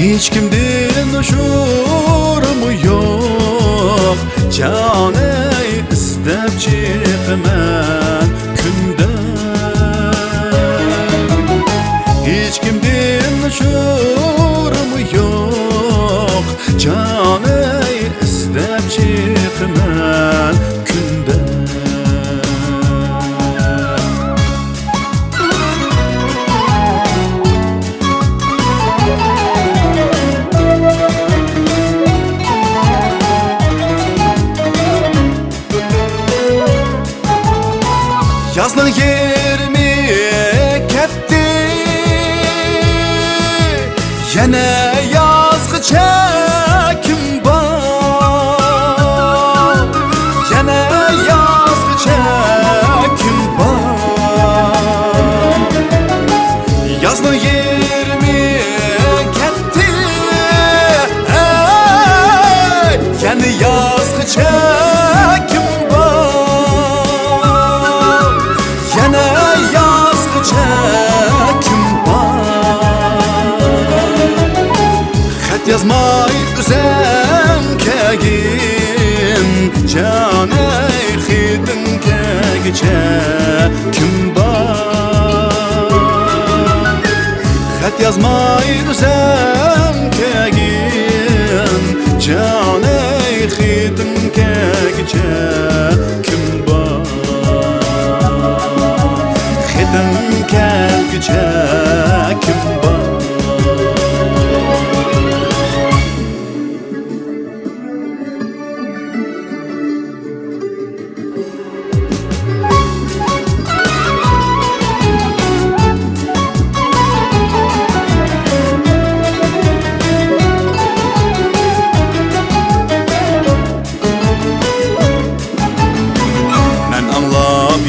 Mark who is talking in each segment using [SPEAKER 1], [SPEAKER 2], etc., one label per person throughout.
[SPEAKER 1] Hiç kimden şurumu yok, canı istep çıkman künden. Hiç kimden şurumu yok, canı istep çıkman künden. Yazın yerimi ketdi, yine yazgı çekim var, yine yazgı çekim var. Yazın yerimi ketdi, yine yazgı çekim var, yine yazgı çekim var. Xat yazmay üzem kegin, canı xidin kegice kim var. Xat yazmay üzem kegin, canı xidin kegice kim var. Xidin kegice kim var.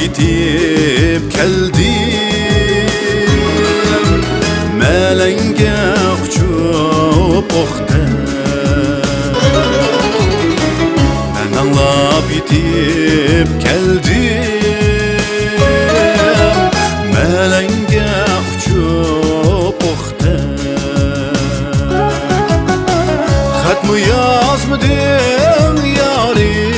[SPEAKER 1] Yitip keldim, melenge uçup oxtem. Ben anlap yitip keldim, melenge uçup oxtem. Xat mı yazmadım yarim,